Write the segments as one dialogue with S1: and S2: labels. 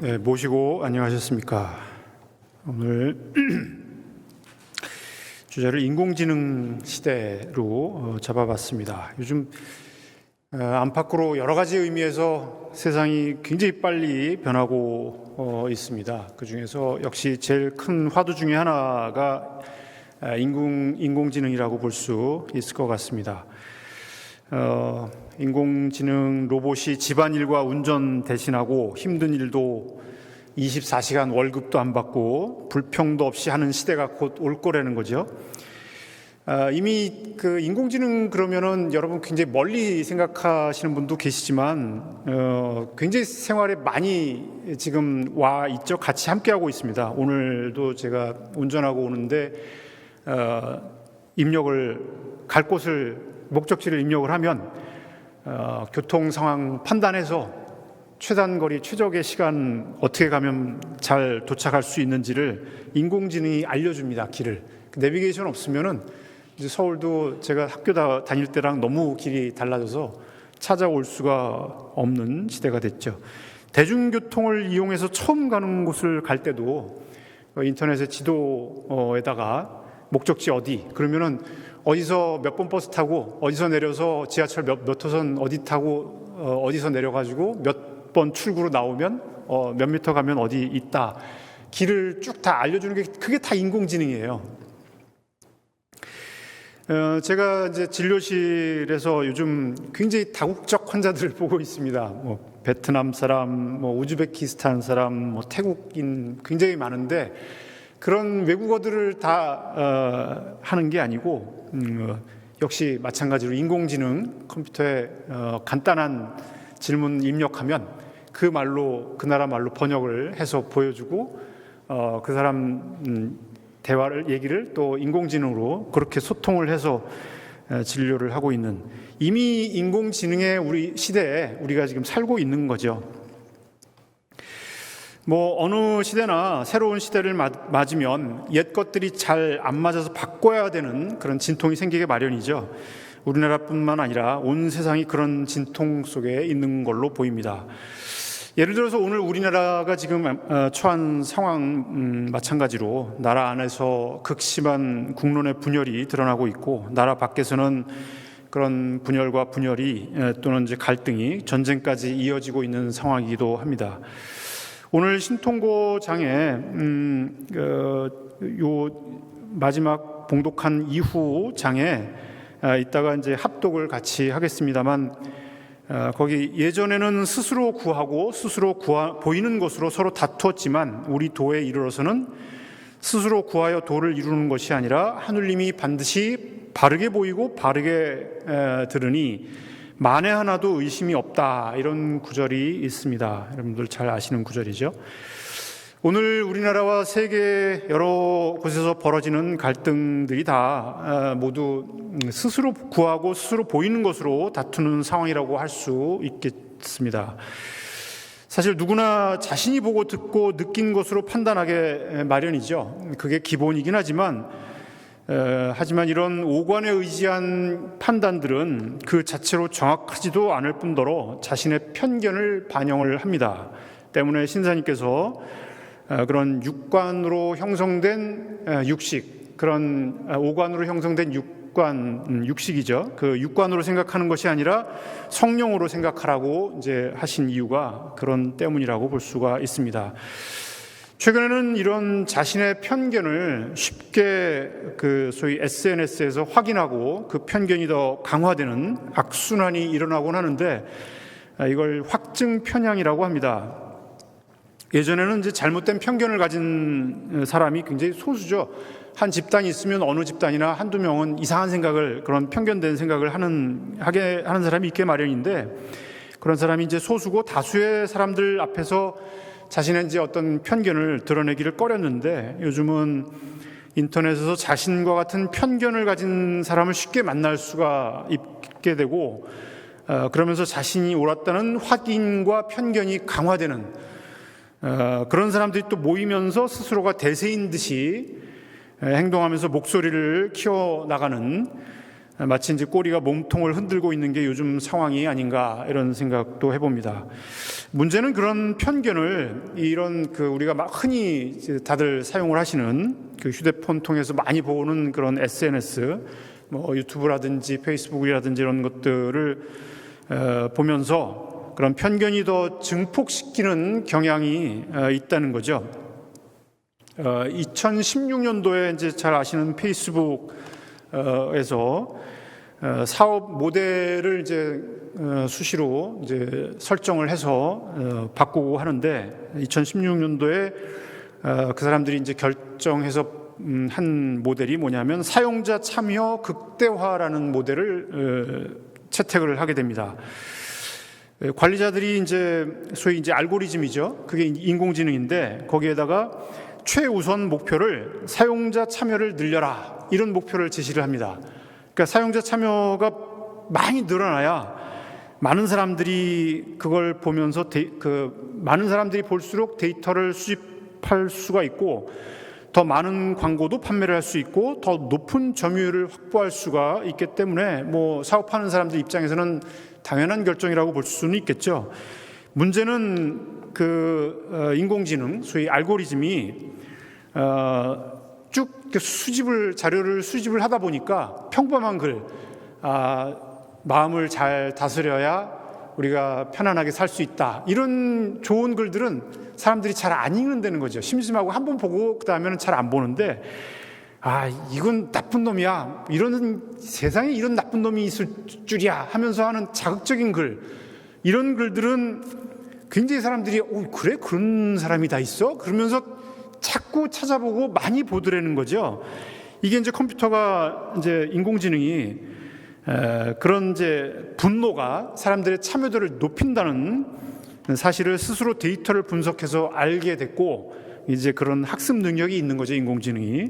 S1: 모시고 안녕하셨습니까? 오늘 주제를 인공지능 시대로 잡아봤습니다. 요즘 안팎으로 여러 가지 의미에서 세상이 굉장히 빨리 변하고 있습니다. 그 중에서 역시 제일 큰 화두 중에 하나가 인공지능이라고 볼 수 있을 것 같습니다. 인공지능 로봇이 집안일과 운전 대신하고 힘든 일도 24시간 월급도 안 받고 불평도 없이 하는 시대가 곧 올 거라는 거죠. 이미 그 인공지능 그러면은 여러분 굉장히 멀리 생각하시는 분도 계시지만 굉장히 생활에 많이 지금 와 있죠. 같이 함께하고 있습니다. 오늘도 제가 운전하고 오는데 갈 곳을 목적지를 입력을 하면 교통 상황 판단해서 최단거리 최적의 시간 어떻게 가면 잘 도착할 수 있는지를 인공지능이 알려줍니다. 길을. 내비게이션 없으면은 이제 서울도 제가 학교 다닐 때랑 너무 길이 달라져서 찾아올 수가 없는 시대가 됐죠. 대중교통을 이용해서 처음 가는 곳을 갈 때도 인터넷에 지도에다가 목적지 어디 그러면은 어디서 몇 번 버스 타고 어디서 내려서 지하철 몇 호선 어디 타고 어디서 내려가지고 몇 번 출구로 나오면 몇 미터 가면 어디 있다. 길을 쭉 다 알려주는 게 그게 다 인공지능이에요. 제가 이제 진료실에서 요즘 굉장히 다국적 환자들을 보고 있습니다. 베트남 사람, 우즈베키스탄 사람, 태국인 굉장히 많은데 그런 외국어들을 다 하는 게 아니고 역시 마찬가지로 인공지능 컴퓨터에 간단한 질문 입력하면 그 말로 그 나라 말로 번역을 해서 보여주고 그 사람 얘기를 또 인공지능으로 그렇게 소통을 해서 진료를 하고 있는 이미 인공지능의 우리 시대에 우리가 지금 살고 있는 거죠. 어느 시대나 새로운 시대를 맞으면 옛 것들이 잘 안 맞아서 바꿔야 되는 그런 진통이 생기게 마련이죠. 우리나라뿐만 아니라 온 세상이 그런 진통 속에 있는 걸로 보입니다. 예를 들어서 오늘 우리나라가 지금 처한 상황 마찬가지로 나라 안에서 극심한 국론의 분열이 드러나고 있고 나라 밖에서는 그런 분열이 또는 이제 갈등이 전쟁까지 이어지고 있는 상황이기도 합니다. 오늘 신통고장에 요 마지막 봉독한 이후 장에 이따가 이제 합독을 같이 하겠습니다만 거기 예전에는 스스로 구하고 스스로 보이는 것으로 서로 다투었지만 우리 도에 이르러서는 스스로 구하여 도를 이루는 것이 아니라 하느님이 반드시 바르게 보이고 바르게 들으니 만에 하나도 의심이 없다. 이런 구절이 있습니다. 여러분들 잘 아시는 구절이죠. 오늘 우리나라와 세계 여러 곳에서 벌어지는 갈등들이 다 모두 스스로 구하고 스스로 보이는 것으로 다투는 상황이라고 할 수 있겠습니다. 사실 누구나 자신이 보고 듣고 느낀 것으로 판단하게 마련이죠. 그게 기본이긴 하지만 이런 오관에 의지한 판단들은 그 자체로 정확하지도 않을 뿐더러 자신의 편견을 반영을 합니다. 때문에 신사님께서 그런 육관으로 형성된 육식, 그런 오관으로 형성된 육식이죠. 그 육관으로 생각하는 것이 아니라 성령으로 생각하라고 이제 하신 이유가 그런 때문이라고 볼 수가 있습니다. 최근에는 이런 자신의 편견을 쉽게 소위 SNS에서 확인하고 그 편견이 더 강화되는 악순환이 일어나곤 하는데 이걸 확증 편향이라고 합니다. 예전에는 이제 잘못된 편견을 가진 사람이 굉장히 소수죠. 한 집단이 있으면 어느 집단이나 한두 명은 이상한 생각을 그런 편견된 생각을 하게 하는 사람이 있게 마련인데 그런 사람이 이제 소수고 다수의 사람들 앞에서 자신의 이제 어떤 편견을 드러내기를 꺼렸는데 요즘은 인터넷에서 자신과 같은 편견을 가진 사람을 쉽게 만날 수가 있게 되고 그러면서 자신이 옳았다는 확인과 편견이 강화되는 그런 사람들이 또 모이면서 스스로가 대세인 듯이 행동하면서 목소리를 키워나가는 마치 이제 꼬리가 몸통을 흔들고 있는 게 요즘 상황이 아닌가 이런 생각도 해봅니다. 문제는 그런 편견을 이런 우리가 막 흔히 다들 사용을 하시는 휴대폰 통해서 많이 보는 그런 SNS, 뭐 유튜브라든지 페이스북이라든지 이런 것들을 보면서 그런 편견이 더 증폭시키는 경향이 있다는 거죠. 2016년도에 이제 잘 아시는 페이스북에서 사업 모델을 이제 수시로 이제 설정을 해서 바꾸고 하는데 2016년도에 그 사람들이 이제 결정해서 한 모델이 뭐냐면 사용자 참여 극대화라는 모델을 채택을 하게 됩니다. 관리자들이 이제 소위 이제 알고리즘이죠. 그게 인공지능인데 거기에다가 최우선 목표를 사용자 참여를 늘려라 이런 목표를 제시를 합니다. 그러니까 사용자 참여가 많이 늘어나야 많은 사람들이 그걸 보면서 많은 사람들이 볼수록 데이터를 수집할 수가 있고 더 많은 광고도 판매를 할 수 있고 더 높은 점유율을 확보할 수가 있기 때문에 뭐 사업하는 사람들 입장에서는 당연한 결정이라고 볼 수는 있겠죠. 문제는 인공지능, 소위 알고리즘이 쭉 자료를 수집을 하다 보니까 평범한 글, 마음을 잘 다스려야 우리가 편안하게 살 수 있다. 이런 좋은 글들은 사람들이 잘 안 읽는다는 거죠. 심심하고 한번 보고 그 다음에는 잘 안 보는데, 이건 나쁜 놈이야. 세상에 이런 나쁜 놈이 있을 줄이야 하면서 하는 자극적인 글, 이런 글들은 굉장히 사람들이 그래? 그런 사람이 다 있어? 그러면서 자꾸 찾아보고 많이 보더라는 거죠. 이게 이제 컴퓨터가 이제 인공지능이 그런 이제 분노가 사람들의 참여도를 높인다는 사실을 스스로 데이터를 분석해서 알게 됐고 이제 그런 학습 능력이 있는 거죠, 인공지능이.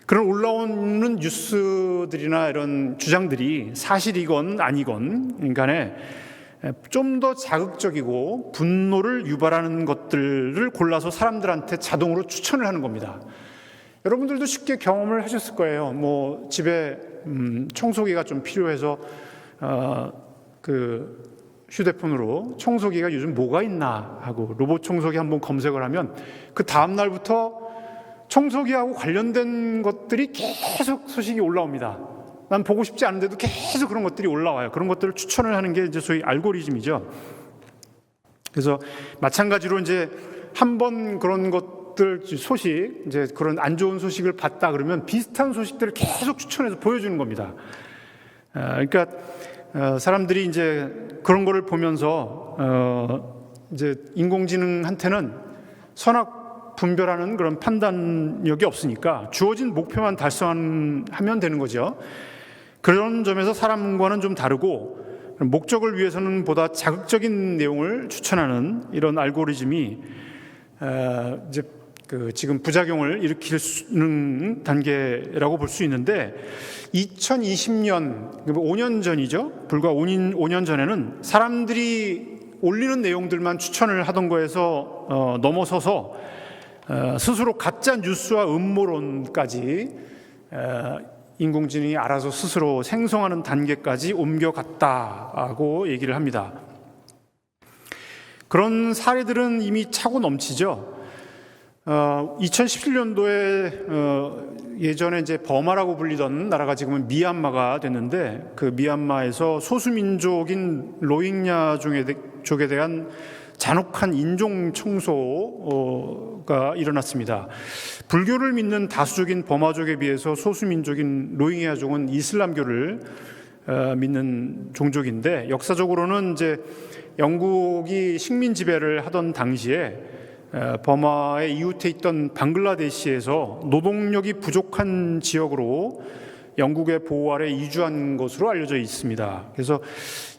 S1: 그런 올라오는 뉴스들이나 이런 주장들이 사실이건 아니건 간에 좀 더 자극적이고 분노를 유발하는 것들을 골라서 사람들한테 자동으로 추천을 하는 겁니다. 여러분들도 쉽게 경험을 하셨을 거예요. 뭐 집에 청소기가 좀 필요해서 휴대폰으로 청소기가 요즘 뭐가 있나 하고 로봇 청소기 한번 검색을 하면 그 다음 날부터 청소기하고 관련된 것들이 계속 소식이 올라옵니다. 난 보고 싶지 않은데도 계속 그런 것들이 올라와요. 그런 것들을 추천을 하는 게 이제 소위 알고리즘이죠. 그래서 마찬가지로 이제 한번 그런 것들 소식, 이제 그런 안 좋은 소식을 봤다 그러면 비슷한 소식들을 계속 추천해서 보여주는 겁니다. 그러니까 사람들이 이제 그런 거를 보면서 이제 인공지능한테는 선악 분별하는 그런 판단력이 없으니까 주어진 목표만 달성하면 되는 거죠. 그런 점에서 사람과는 좀 다르고 목적을 위해서는 보다 자극적인 내용을 추천하는 이런 알고리즘이 이제 지금 부작용을 일으키는 단계라고 볼 수 있는데 2020년, 5년 전이죠. 불과 5년 전에는 사람들이 올리는 내용들만 추천을 하던 거에서 넘어서서 스스로 가짜 뉴스와 음모론까지 인공지능이 알아서 스스로 생성하는 단계까지 옮겨갔다고 얘기를 합니다. 그런 사례들은 이미 차고 넘치죠. 2017년도에 예전에 이제 버마라고 불리던 나라가 지금은 미얀마가 됐는데 그 미얀마에서 소수민족인 로힝야족에 대한 잔혹한 인종 청소가 일어났습니다. 불교를 믿는 다수족인 버마족에 비해서 소수민족인 로힝야족은 이슬람교를 믿는 종족인데 역사적으로는 이제 영국이 식민 지배를 하던 당시에 버마에 이웃해 있던 방글라데시에서 노동력이 부족한 지역으로 영국의 보호 아래 이주한 것으로 알려져 있습니다. 그래서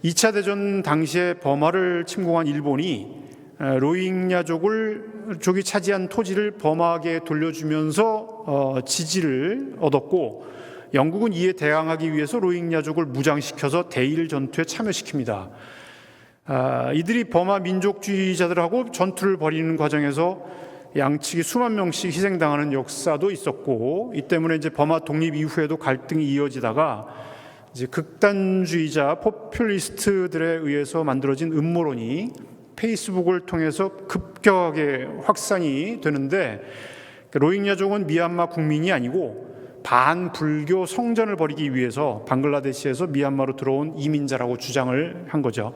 S1: 2차 대전 당시에 버마를 침공한 일본이 로힝야족이 차지한 토지를 버마에게 돌려주면서 지지를 얻었고 영국은 이에 대항하기 위해서 로힝야족을 무장시켜서 대일 전투에 참여시킵니다. 이들이 버마 민족주의자들하고 전투를 벌이는 과정에서 양측이 수만 명씩 희생당하는 역사도 있었고 이 때문에 이제 버마 독립 이후에도 갈등이 이어지다가 이제 극단주의자 포퓰리스트들에 의해서 만들어진 음모론이 페이스북을 통해서 급격하게 확산이 되는데, 로힝야족은 미얀마 국민이 아니고 반불교 성전을 벌이기 위해서 방글라데시에서 미얀마로 들어온 이민자라고 주장을 한 거죠.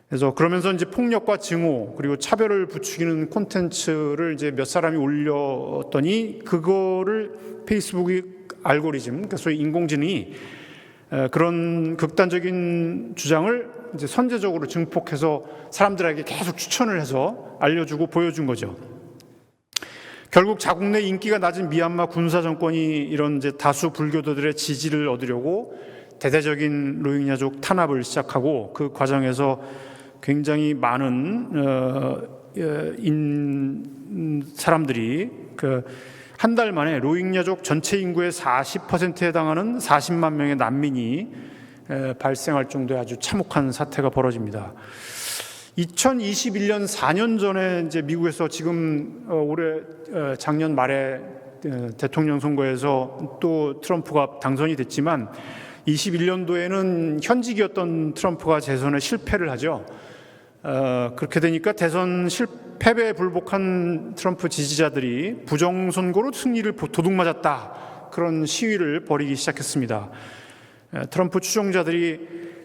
S1: 그래서 그러면서 이제 폭력과 증오 그리고 차별을 부추기는 콘텐츠를 이제 몇 사람이 올렸더니 그거를 페이스북의 알고리즘, 그러니까 소위 인공지능이 그런 극단적인 주장을 이제 선제적으로 증폭해서 사람들에게 계속 추천을 해서 알려주고 보여준 거죠. 결국 자국 내 인기가 낮은 미얀마 군사 정권이 이런 이제 다수 불교도들의 지지를 얻으려고 대대적인 로힝야족 탄압을 시작하고, 그 과정에서 굉장히 많은 사람들이 한 달 만에 로힝야족 전체 인구의 40%에 해당하는 40만 명의 난민이 발생할 정도의 아주 참혹한 사태가 벌어집니다. 2021년 4년 전에 이제 미국에서 지금 올해 작년 말에 대통령 선거에서 또 트럼프가 당선이 됐지만 21년도에는 현직이었던 트럼프가 재선에 실패를 하죠. 그렇게 되니까 대선 패배에 불복한 트럼프 지지자들이 부정선거로 승리를 도둑맞았다, 그런 시위를 벌이기 시작했습니다. 트럼프 추종자들이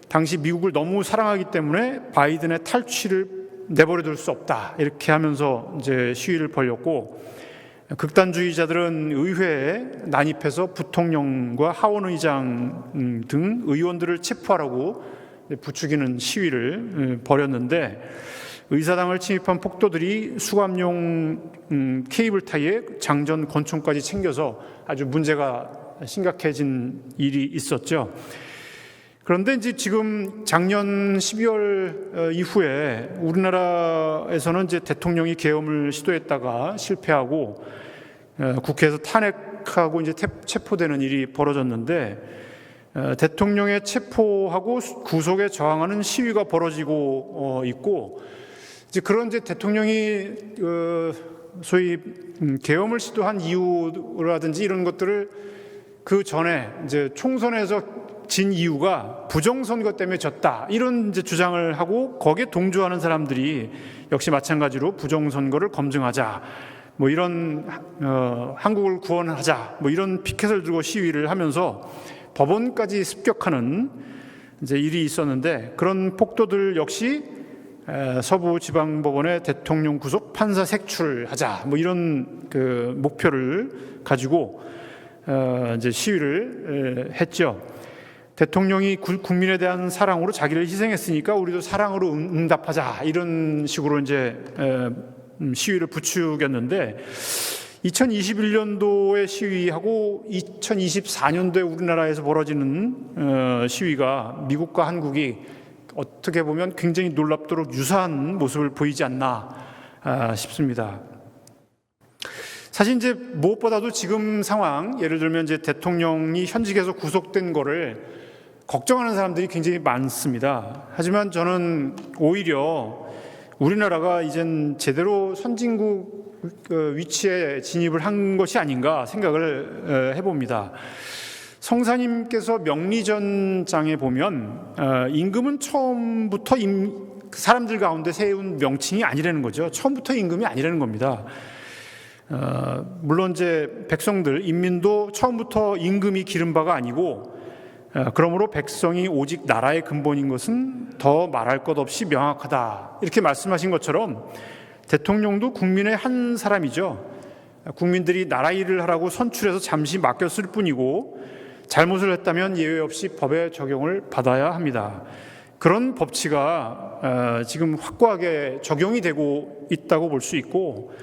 S1: 당시 미국을 너무 사랑하기 때문에 바이든의 탈취를 내버려둘 수 없다, 이렇게 하면서 이제 시위를 벌였고, 극단주의자들은 의회에 난입해서 부통령과 하원의장 등 의원들을 체포하라고 부추기는 시위를 벌였는데, 의사당을 침입한 폭도들이 수감용 케이블 타이에 장전 권총까지 챙겨서 아주 문제가 심각해진 일이 있었죠. 그런데 이제 지금 작년 12월 이후에 우리나라에서는 이제 대통령이 계엄을 시도했다가 실패하고 국회에서 탄핵하고 이제 체포되는 일이 벌어졌는데, 대통령의 체포하고 구속에 저항하는 시위가 벌어지고 있고, 이제 그런 이제 대통령이 소위 계엄을 시도한 이유라든지 이런 것들을 그 전에 이제 총선에서 진 이유가 부정선거 때문에 졌다, 이런 이제 주장을 하고, 거기에 동조하는 사람들이 역시 마찬가지로 부정선거를 검증하자, 뭐 이런 한국을 구원하자, 뭐 이런 피켓을 들고 시위를 하면서 법원까지 습격하는 이제 일이 있었는데, 그런 폭도들 역시 서부지방법원에 대통령 구속, 판사 색출하자, 뭐 이런 그 목표를 가지고 이제 시위를 했죠. 대통령이 국민에 대한 사랑으로 자기를 희생했으니까 우리도 사랑으로 응답하자, 이런 식으로 이제 시위를 부추겼는데, 2021년도의 시위하고 2024년도에 우리나라에서 벌어지는 시위가 미국과 한국이 어떻게 보면 굉장히 놀랍도록 유사한 모습을 보이지 않나 싶습니다. 사실 이제 무엇보다도 지금 상황, 예를 들면 이제 대통령이 현직에서 구속된 거를 걱정하는 사람들이 굉장히 많습니다. 하지만 저는 오히려 우리나라가 이젠 제대로 선진국 위치에 진입을 한 것이 아닌가 생각을 해봅니다. 성사님께서 명리전장에 보면 임금은 처음부터 사람들 가운데 세운 명칭이 아니라는 거죠. 처음부터 임금이 아니라는 겁니다. 물론 이제 백성들, 인민도 처음부터 임금이 기른 바가 아니고, 그러므로 백성이 오직 나라의 근본인 것은 더 말할 것 없이 명확하다, 이렇게 말씀하신 것처럼 대통령도 국민의 한 사람이죠. 국민들이 나라 일을 하라고 선출해서 잠시 맡겼을 뿐이고, 잘못을 했다면 예외 없이 법의 적용을 받아야 합니다. 그런 법치가 지금 확고하게 적용이 되고 있다고 볼 수 있고,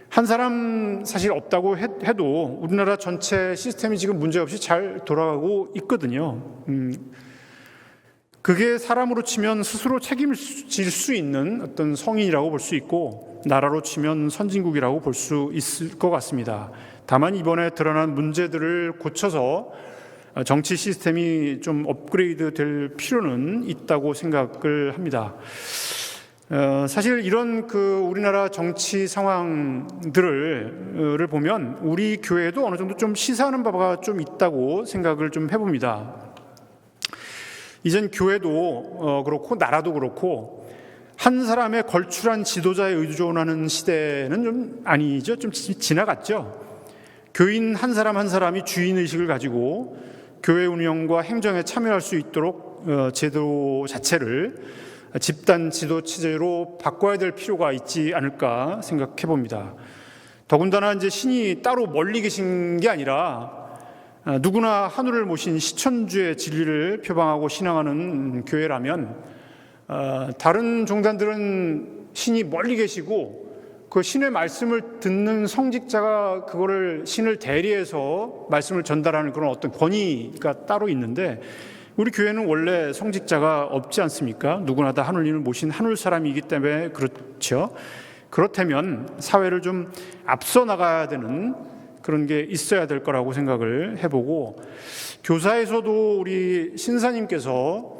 S1: 한 사람 사실 없다고 해도 우리나라 전체 시스템이 지금 문제없이 잘 돌아가고 있거든요. 그게 사람으로 치면 스스로 책임질 수 있는 어떤 성인이라고 볼 수 있고, 나라로 치면 선진국이라고 볼 수 있을 것 같습니다. 다만 이번에 드러난 문제들을 고쳐서 정치 시스템이 좀 업그레이드 될 필요는 있다고 생각을 합니다. 사실 이런 우리나라 정치 상황들을 보면 우리 교회도 어느 정도 좀 시사하는 바가 좀 있다고 생각을 좀 해봅니다. 이젠 교회도 그렇고 나라도 그렇고 한 사람의 걸출한 지도자에 의존하는 시대는 좀 아니죠. 좀 지나갔죠. 교인 한 사람 한 사람이 주인의식을 가지고 교회 운영과 행정에 참여할 수 있도록 제도 자체를 집단 지도 체제로 바꿔야 될 필요가 있지 않을까 생각해 봅니다. 더군다나 이제 신이 따로 멀리 계신 게 아니라 누구나 하늘을 모신 시천주의 진리를 표방하고 신앙하는 교회라면 다른 종단들은 신이 멀리 계시고 그 신의 말씀을 듣는 성직자가 그거를 신을 대리해서 말씀을 전달하는 그런 어떤 권위가 따로 있는데 우리 교회는 원래 성직자가 없지 않습니까? 누구나 다 하늘님을 모신 하늘 사람이기 때문에 그렇죠. 그렇다면 사회를 좀 앞서 나가야 되는 그런 게 있어야 될 거라고 생각을 해보고 교사에서도 우리 신사님께서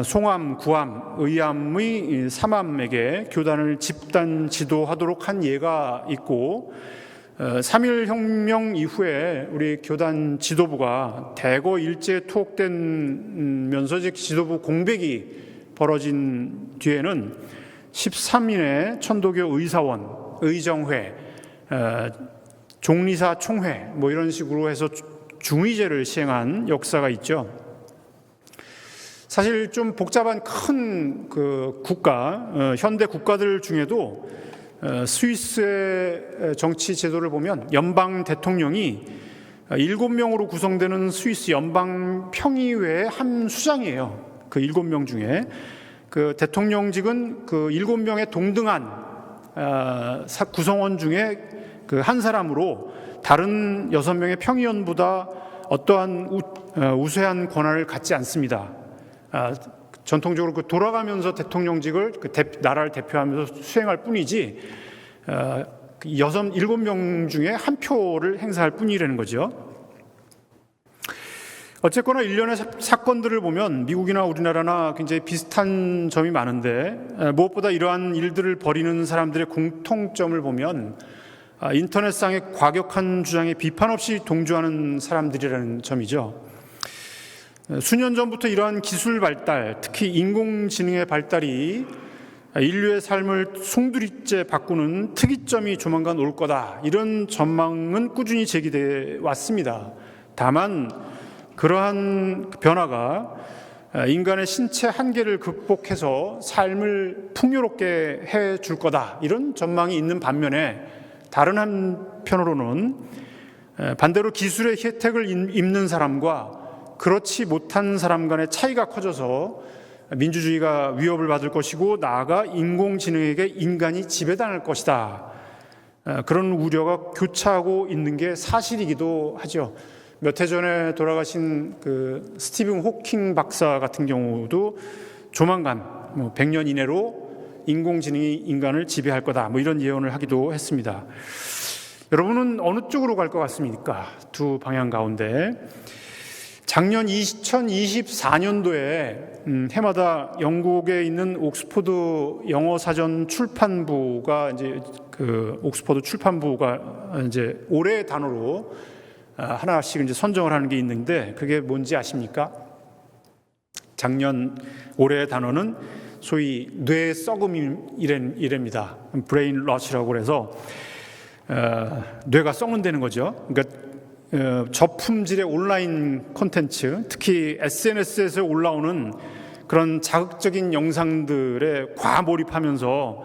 S1: 송암, 구암, 의암의 삼암에게 교단을 집단 지도하도록 한 예가 있고 3.1혁명 이후에 우리 교단 지도부가 대거 일제에 투옥된 즉 지도부 공백이 벌어진 뒤에는 13인의 천도교 의사원, 의정회, 종리사 총회 뭐 이런 식으로 해서 중의제를 시행한 역사가 있죠. 사실 좀 복잡한 큰 그 국가, 현대 국가들 중에도 스위스의 정치 제도를 보면 연방 대통령이 7명으로 구성되는 스위스 연방 평의회의 한 수장이에요. 그 7명 중에 그 대통령직은 그 7명의 동등한 구성원 중에 그 한 사람으로 다른 6명의 평의원보다 어떠한 우세한 권한을 갖지 않습니다. 전통적으로 그 돌아가면서 대통령직을 나라를 대표하면서 수행할 뿐이지 7명 중에 한 표를 행사할 뿐이라는 거죠. 어쨌거나 일련의 사건들을 보면 미국이나 우리나라나 굉장히 비슷한 점이 많은데 무엇보다 이러한 일들을 벌이는 사람들의 공통점을 보면 인터넷상의 과격한 주장에 비판 없이 동조하는 사람들이라는 점이죠. 수년 전부터 이러한 기술 발달, 특히 인공지능의 발달이 인류의 삶을 송두리째 바꾸는 특이점이 조만간 올 거다. 이런 전망은 꾸준히 제기돼 왔습니다. 다만 그러한 변화가 인간의 신체 한계를 극복해서 삶을 풍요롭게 해줄 거다. 이런 전망이 있는 반면에 다른 한편으로는 반대로 기술의 혜택을 입는 사람과 그렇지 못한 사람 간의 차이가 커져서 민주주의가 위협을 받을 것이고 나아가 인공지능에게 인간이 지배당할 것이다. 그런 우려가 교차하고 있는 게 사실이기도 하죠. 몇 해 전에 돌아가신 그 스티븐 호킹 박사 같은 경우도 조만간 100년 이내로 인공지능이 인간을 지배할 거다. 이런 예언을 하기도 했습니다. 여러분은 어느 쪽으로 갈 것 같습니까? 두 방향 가운데. 작년 2024년도에 해마다 영국에 있는 옥스퍼드 영어 사전 출판부가 그 옥스퍼드 출판부가 올해의 단어로 하나씩 선정을 하는 게 있는데 그게 뭔지 아십니까? 작년 올해의 단어는 소위 뇌 썩음이랍니다. 브레인 러시라고 그래서 뇌가 썩는다는 거죠. 그러니까 저품질의 온라인 콘텐츠, 특히 SNS에서 올라오는 그런 자극적인 영상들에 과몰입하면서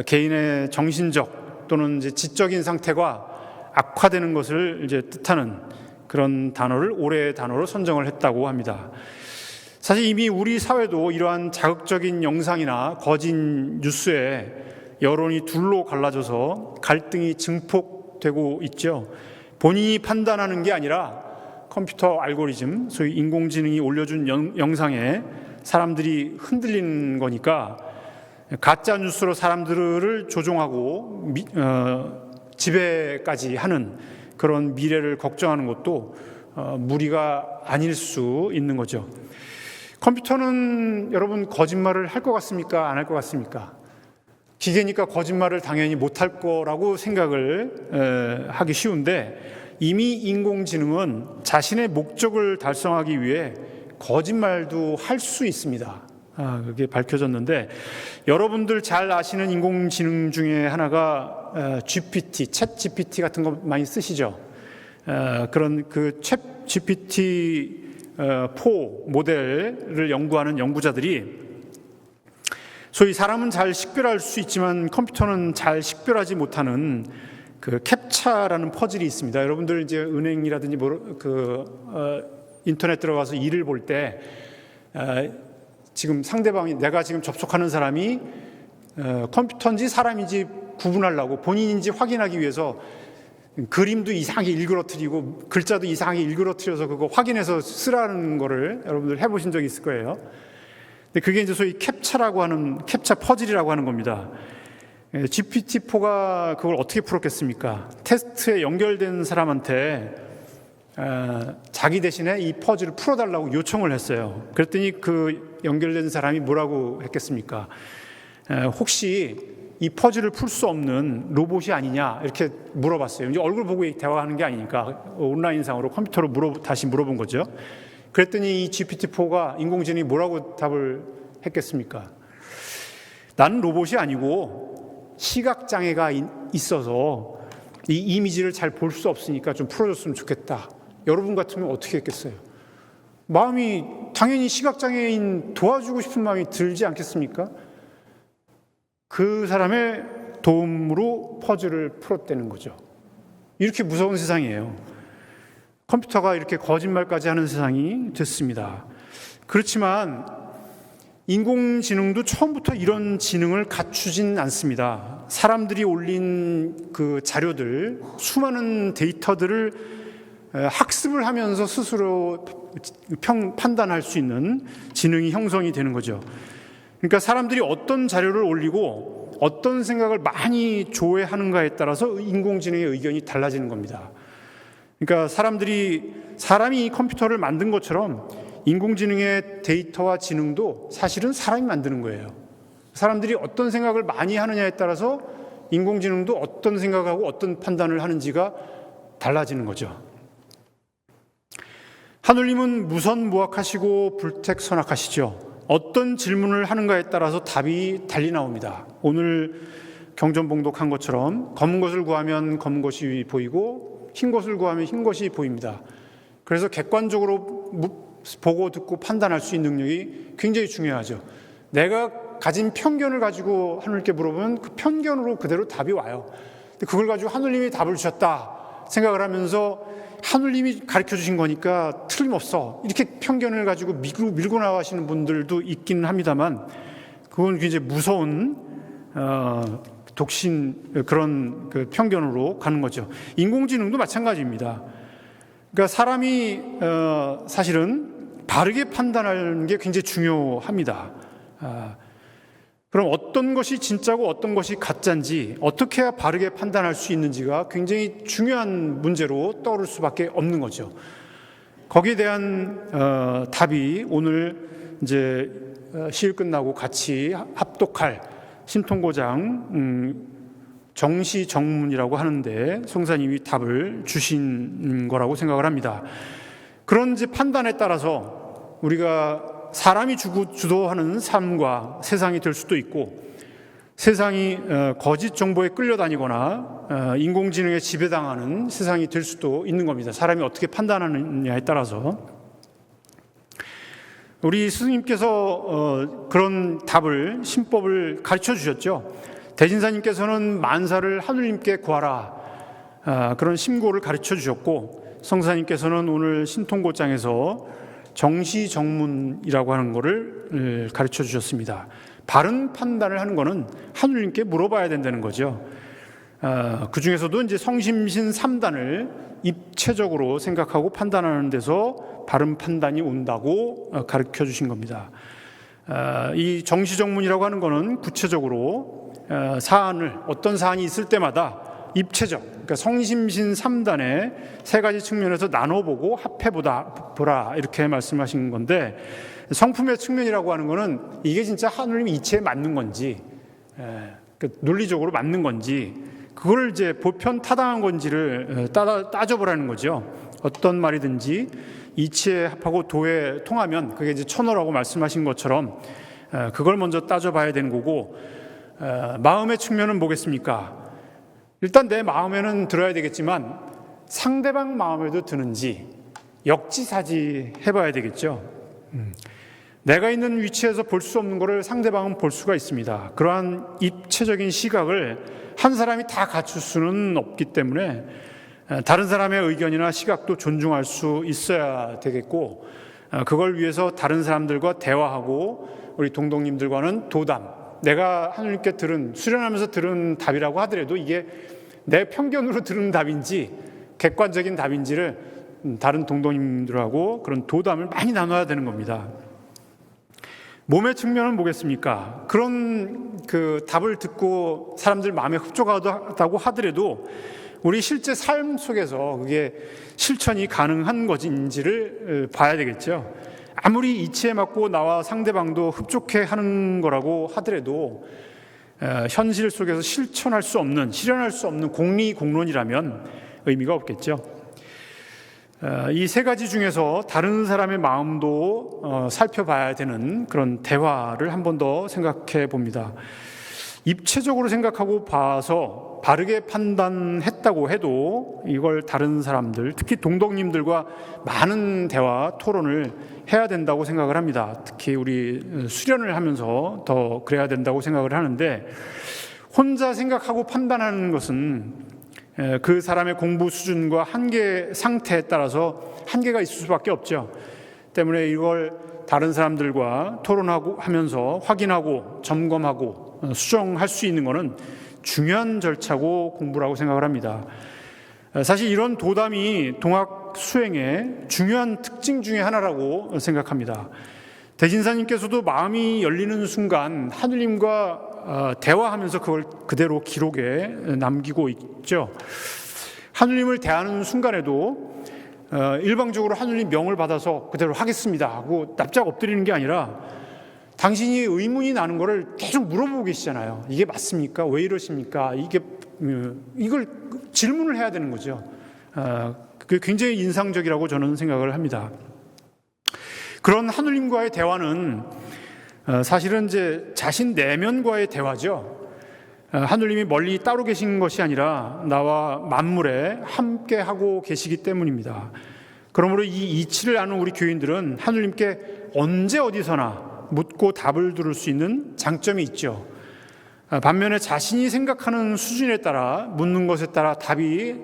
S1: 개인의 정신적 또는 지적인 상태가 악화되는 것을 뜻하는 그런 단어를 올해의 단어로 선정을 했다고 합니다. 사실 이미 우리 사회도 이러한 자극적인 영상이나 거짓 뉴스에 여론이 둘로 갈라져서 갈등이 증폭되고 있죠. 본인이 판단하는 게 아니라 컴퓨터 알고리즘, 소위 인공지능이 올려준 영상에 사람들이 흔들리는 거니까 가짜 뉴스로 사람들을 조종하고 지배까지 하는 그런 미래를 걱정하는 것도 무리가 아닐 수 있는 거죠. 컴퓨터는 여러분 거짓말을 할 것 같습니까? 안 할 것 같습니까? 기계니까 거짓말을 당연히 못할 거라고 생각을 하기 쉬운데 이미 인공지능은 자신의 목적을 달성하기 위해 거짓말도 할 수 있습니다. 그게 밝혀졌는데, 여러분들 잘 아시는 인공지능 중에 하나가 GPT, 챗 GPT 같은 거 많이 쓰시죠? 그런 그 챗 GPT-4 모델을 연구하는 연구자들이 소위 사람은 잘 식별할 수 있지만 컴퓨터는 잘 식별하지 못하는 그 캡차라는 퍼즐이 있습니다. 여러분들 이제 은행이라든지 인터넷 들어가서 일을 볼 때 지금 상대방이, 내가 지금 접속하는 사람이 컴퓨터인지 사람인지 구분하려고, 본인인지 확인하기 위해서 그림도 이상하게 일그러뜨리고 글자도 이상하게 일그러뜨려서 그거 확인해서 쓰라는 거를 여러분들 해보신 적이 있을 거예요. 근데 그게 이제 소위 캡차 퍼즐이라고 하는 겁니다. GPT-4가 그걸 어떻게 풀었겠습니까? 테스트에 연결된 사람한테 자기 대신에 이 퍼즐을 풀어달라고 요청을 했어요. 그랬더니 그 연결된 사람이 뭐라고 했겠습니까? 혹시 이 퍼즐을 풀 수 없는 로봇이 아니냐, 이렇게 물어봤어요. 이제 얼굴 보고 대화하는 게 아니니까 온라인상으로 컴퓨터로 다시 물어본 거죠. 그랬더니 이 GPT-4가, 인공지능이 뭐라고 답을 했겠습니까? 나는 로봇이 아니고 시각장애가 있어서 이 이미지를 잘 볼 수 없으니까 좀 풀어줬으면 좋겠다. 여러분 같으면 어떻게 했겠어요? 마음이 당연히 시각장애인 도와주고 싶은 마음이 들지 않겠습니까? 그 사람의 도움으로 퍼즐을 풀었다는 거죠. 이렇게 무서운 세상이에요. 컴퓨터가 이렇게 거짓말까지 하는 세상이 됐습니다. 그렇지만 인공지능도 처음부터 이런 지능을 갖추진 않습니다. 사람들이 올린 그 자료들, 수많은 데이터들을 학습을 하면서 스스로 판단할 수 있는 지능이 형성이 되는 거죠. 그러니까 사람들이 어떤 자료를 올리고 어떤 생각을 많이 조회하는가에 따라서 인공지능의 의견이 달라지는 겁니다. 그러니까 사람이 컴퓨터를 만든 것처럼 인공지능의 데이터와 지능도 사실은 사람이 만드는 거예요. 사람들이 어떤 생각을 많이 하느냐에 따라서 인공지능도 어떤 생각하고 어떤 판단을 하는지가 달라지는 거죠. 하느님은 무선무학하시고 불택선악하시죠. 어떤 질문을 하는가에 따라서 답이 달리 나옵니다. 오늘 경전봉독한 것처럼 검은 것을 구하면 검은 것이 보이고 흰 것을 구하면 흰 것이 보입니다. 그래서 객관적으로 보고 듣고 판단할 수 있는 능력이 굉장히 중요하죠. 내가 가진 편견을 가지고 하느님께 물어보면 그 편견으로 그대로 답이 와요. 근데 그걸 가지고 하느님이 답을 주셨다 생각을 하면서 하느님이 가르쳐 주신 거니까 틀림없어, 이렇게 편견을 가지고 밀고 나가시는 분들도 있기는 합니다만, 그건 굉장히 무서운 독신, 그런 그 편견으로 가는 거죠. 인공지능도 마찬가지입니다. 그러니까 사람이 사실은 바르게 판단하는 게 굉장히 중요합니다. 그럼 어떤 것이 진짜고 어떤 것이 가짜인지 어떻게 해야 바르게 판단할 수 있는지가 굉장히 중요한 문제로 떠오를 수밖에 없는 거죠. 거기에 대한 답이 오늘 이제 시일 끝나고 같이 합독할 신통고장 정시정문이라고 하는데 성사님이 답을 주신 거라고 생각을 합니다. 그런 이제 판단에 따라서 우리가 사람이 주도하는 삶과 세상이 될 수도 있고, 세상이 거짓 정보에 끌려다니거나 인공지능에 지배당하는 세상이 될 수도 있는 겁니다. 사람이 어떻게 판단하느냐에 따라서. 우리 스승님께서 그런 답을, 신법을 가르쳐 주셨죠. 대진사님께서는 만사를 하느님께 구하라, 그런 심고를 가르쳐 주셨고, 성사님께서는 오늘 신통고장에서 정시정문이라고 하는 것을 가르쳐 주셨습니다. 바른 판단을 하는 것은 하느님께 물어봐야 된다는 거죠. 그 중에서도 이제 성심신 3단을 입체적으로 생각하고 판단하는 데서 바른 판단이 온다고 가르쳐 주신 겁니다. 이 정시정문이라고 하는 것은 구체적으로 어떤 사안이 있을 때마다 입체적, 그러니까 성심신 3단의 세 가지 측면에서 나눠보고 합해보라, 이렇게 말씀하신 건데, 성품의 측면이라고 하는 것은 이게 진짜 하느님 이치에 맞는 건지, 논리적으로 맞는 건지, 그걸 이제 보편 타당한 건지를 따져보라는 거죠. 어떤 말이든지 이치에 합하고 도에 통하면 그게 이제 천어라고 말씀하신 것처럼 그걸 먼저 따져봐야 되는 거고, 마음의 측면은 뭐겠습니까? 일단 내 마음에는 들어야 되겠지만 상대방 마음에도 드는지 역지사지 해봐야 되겠죠. 내가 있는 위치에서 볼 수 없는 것을 상대방은 볼 수가 있습니다. 그러한 입체적인 시각을 한 사람이 다 갖출 수는 없기 때문에 다른 사람의 의견이나 시각도 존중할 수 있어야 되겠고, 그걸 위해서 다른 사람들과 대화하고 우리 동독님들과는 도담, 내가 하느님께 수련하면서 들은 답이라고 하더라도 이게 내 편견으로 들은 답인지 객관적인 답인지를 다른 동독님들하고 그런 도담을 많이 나눠야 되는 겁니다. 몸의 측면은 뭐겠습니까? 그런 그 답을 듣고 사람들 마음에 흡족하다고 하더라도 우리 실제 삶 속에서 그게 실천이 가능한 것인지를 봐야 되겠죠. 아무리 이치에 맞고 나와 상대방도 흡족해 하는 거라고 하더라도 현실 속에서 실현할 수 없는 공리공론이라면 의미가 없겠죠. 이 세 가지 중에서 다른 사람의 마음도 살펴봐야 되는 그런 대화를 한 번 더 생각해 봅니다. 입체적으로 생각하고 봐서 바르게 판단했다고 해도 이걸 다른 사람들, 특히 동독님들과 많은 대화, 토론을 해야 된다고 생각을 합니다. 특히 우리 수련을 하면서 더 그래야 된다고 생각을 하는데, 혼자 생각하고 판단하는 것은 그 사람의 공부 수준과 한계 상태에 따라서 한계가 있을 수밖에 없죠. 때문에 이걸 다른 사람들과 토론하고 하면서 확인하고 점검하고 수정할 수 있는 것은 중요한 절차고 공부라고 생각을 합니다. 사실 이런 도담이 동학 수행의 중요한 특징 중에 하나라고 생각합니다. 대진사님께서도 마음이 열리는 순간 하느님과 대화하면서 그걸 그대로 기록에 남기고 있죠. 하느님을 대하는 순간에도 일방적으로 하느님 명을 받아서 그대로 하겠습니다 하고 납작 엎드리는 게 아니라 당신이 의문이 나는 거를 계속 물어보고 계시잖아요. 이게 맞습니까? 왜 이러십니까? 이걸 질문을 해야 되는 거죠. 그게 굉장히 인상적이라고 저는 생각을 합니다. 그런 하느님과의 대화는 사실은 이제 자신 내면과의 대화죠. 하느님이 멀리 따로 계신 것이 아니라 나와 만물에 함께 하고 계시기 때문입니다. 그러므로 이 이치를 아는 우리 교인들은 하느님께 언제 어디서나 묻고 답을 들을 수 있는 장점이 있죠. 반면에 자신이 생각하는 수준에 따라 묻는 것에 따라 답이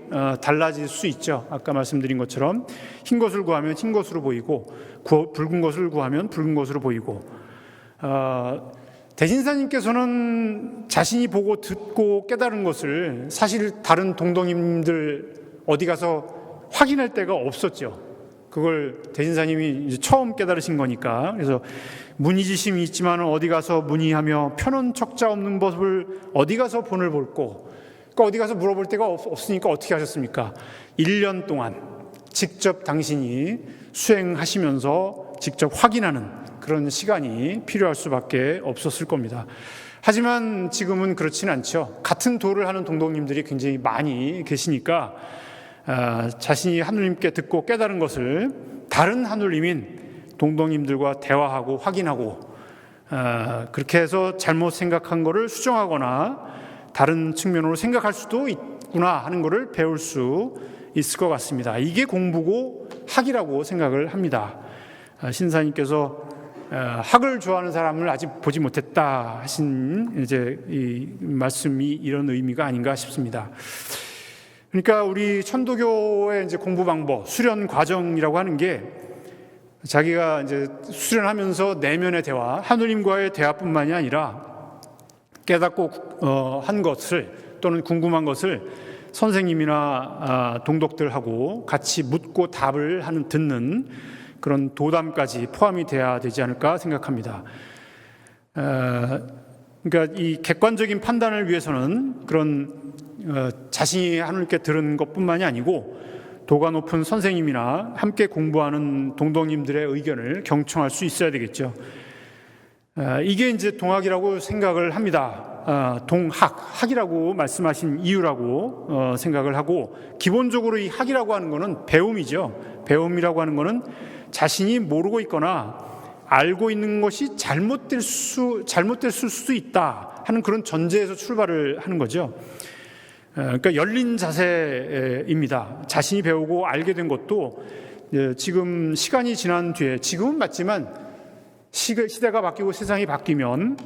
S1: 달라질 수 있죠. 아까 말씀드린 것처럼 흰 것을 구하면 흰 것으로 보이고 붉은 것을 구하면 붉은 것으로 보이고, 대진사님께서는 자신이 보고 듣고 깨달은 것을 사실 다른 동독님들 어디 가서 확인할 데가 없었죠. 그걸 대진사님이 이제 처음 깨달으신 거니까. 그래서 문의지심이 있지만 어디 가서 문의하며 편언 척자 없는 법을 어디 가서 본을 볼고, 그러니까 어디 가서 물어볼 데가 없으니까 어떻게 하셨습니까? 1년 동안 직접 당신이 수행하시면서 직접 확인하는 그런 시간이 필요할 수밖에 없었을 겁니다. 하지만 지금은 그렇지는 않죠. 같은 도를 하는 동독님들이 굉장히 많이 계시니까 자신이 하느님께 듣고 깨달은 것을 다른 하느님인 동독님들과 대화하고 확인하고, 그렇게 해서 잘못 생각한 것을 수정하거나 다른 측면으로 생각할 수도 있구나 하는 것을 배울 수 있을 것 같습니다. 이게 공부고 학이라고 생각을 합니다. 신사님께서 학을 좋아하는 사람을 아직 보지 못했다 하신 이제 이 말씀이 이런 의미가 아닌가 싶습니다. 그러니까 우리 천도교의 이제 공부 방법, 수련 과정이라고 하는 게 자기가 이제 수련하면서 내면의 대화, 하느님과의 대화뿐만이 아니라 깨닫고 한 것을 또는 궁금한 것을 선생님이나 동독들하고 같이 묻고 답을 듣는 그런 도담까지 포함이 돼야 되지 않을까 생각합니다. 그러니까 이 객관적인 판단을 위해서는 그런 자신이 하느님께 들은 것뿐만이 아니고 도가 높은 선생님이나 함께 공부하는 동독님들의 의견을 경청할 수 있어야 되겠죠. 이게 이제 동학이라고 생각을 합니다. 학이라고 말씀하신 이유라고 생각을 하고, 기본적으로 이 학이라고 하는 것은 배움이죠. 배움이라고 하는 것은 자신이 모르고 있거나 알고 있는 것이 잘못될 수도 있다 하는 그런 전제에서 출발을 하는 거죠. 그러니까 열린 자세입니다. 자신이 배우고 알게 된 것도 지금 시간이 지난 뒤에, 지금은 맞지만 시대가 바뀌고 세상이 바뀌면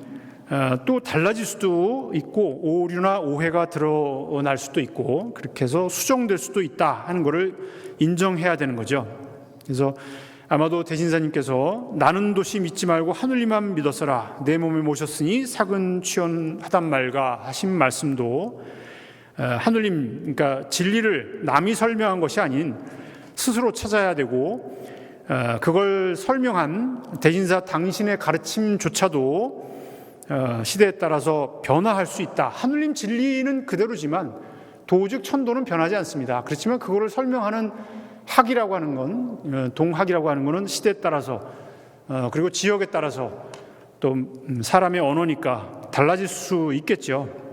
S1: 또 달라질 수도 있고 오류나 오해가 드러날 수도 있고 그렇게 해서 수정될 수도 있다 하는 것을 인정해야 되는 거죠. 그래서 아마도 대신사님께서 나는 도시 믿지 말고 하늘님만 믿었어라 내 몸에 모셨으니 사근 취언하단 말가 하신 말씀도 하늘님, 그러니까 진리를 남이 설명한 것이 아닌 스스로 찾아야 되고, 그걸 설명한 대신사 당신의 가르침조차도 시대에 따라서 변화할 수 있다. 하늘님 진리는 그대로지만 도즉 천도는 변하지 않습니다. 그렇지만 그거를 설명하는 학이라고 하는 건, 동학이라고 하는 것은 시대에 따라서 그리고 지역에 따라서 또 사람의 언어니까 달라질 수 있겠죠.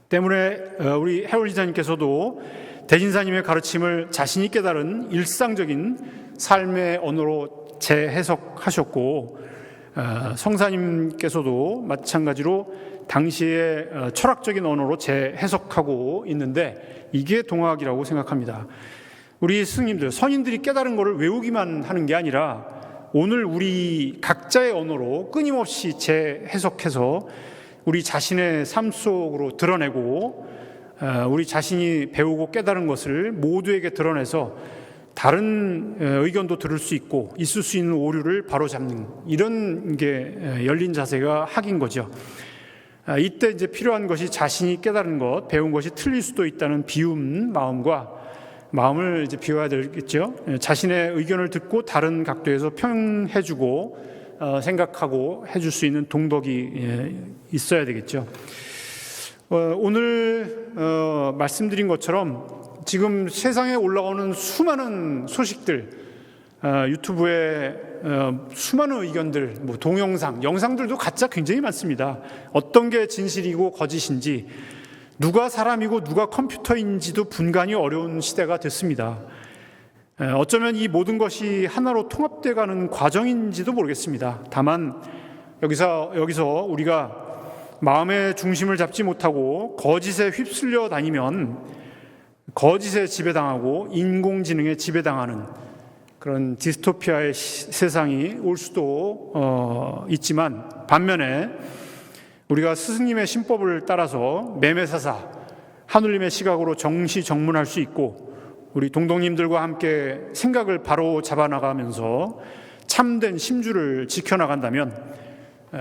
S1: 때문에 우리 해올 지사님께서도 대신사님의 가르침을 자신이 깨달은 일상적인 삶의 언어로 재해석하셨고, 성사님께서도 마찬가지로 당시의 철학적인 언어로 재해석하고 있는데, 이게 동학이라고 생각합니다. 우리 스승님들, 선인들이 깨달은 것을 외우기만 하는 게 아니라 오늘 우리 각자의 언어로 끊임없이 재해석해서 우리 자신의 삶 속으로 드러내고, 우리 자신이 배우고 깨달은 것을 모두에게 드러내서 다른 의견도 들을 수 있고 있을 수 있는 오류를 바로잡는, 이런 게 열린 자세가 학인 거죠. 이때 이제 필요한 것이 자신이 깨달은 것, 배운 것이 틀릴 수도 있다는 비움 마음을 이제 비워야 되겠죠. 자신의 의견을 듣고 다른 각도에서 평해주고 생각하고 해줄 수 있는 동덕이 있어야 되겠죠. 오늘 말씀드린 것처럼 지금 세상에 올라오는 수많은 소식들, 유튜브에 수많은 의견들, 동영상, 영상들도 가짜 굉장히 많습니다. 어떤 게 진실이고 거짓인지, 누가 사람이고 누가 컴퓨터인지도 분간이 어려운 시대가 됐습니다. 어쩌면 이 모든 것이 하나로 통합되어 가는 과정인지도 모르겠습니다. 다만 여기서 우리가 마음의 중심을 잡지 못하고 거짓에 휩쓸려 다니면 거짓에 지배당하고 인공지능에 지배당하는 그런 디스토피아의 세상이 올 수도 있지만, 반면에 우리가 스승님의 신법을 따라서 매매사사, 하늘님의 시각으로 정시정문할 수 있고, 우리 동동님들과 함께 생각을 바로 잡아나가면서 참된 심주를 지켜나간다면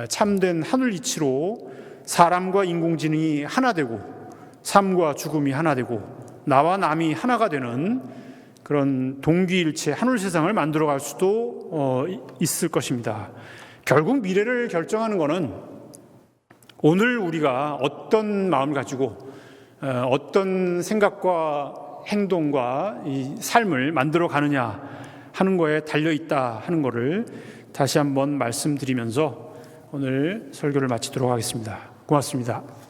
S1: 참된 하늘 이치로 사람과 인공지능이 하나 되고 삶과 죽음이 하나 되고 나와 남이 하나가 되는 그런 동기일체 하늘 세상을 만들어갈 수도 있을 것입니다. 결국 미래를 결정하는 것은 오늘 우리가 어떤 마음을 가지고 어떤 생각과 행동과 이 삶을 만들어 가느냐 하는 거에 달려있다 하는 것을 다시 한번 말씀드리면서 오늘 설교를 마치도록 하겠습니다. 고맙습니다.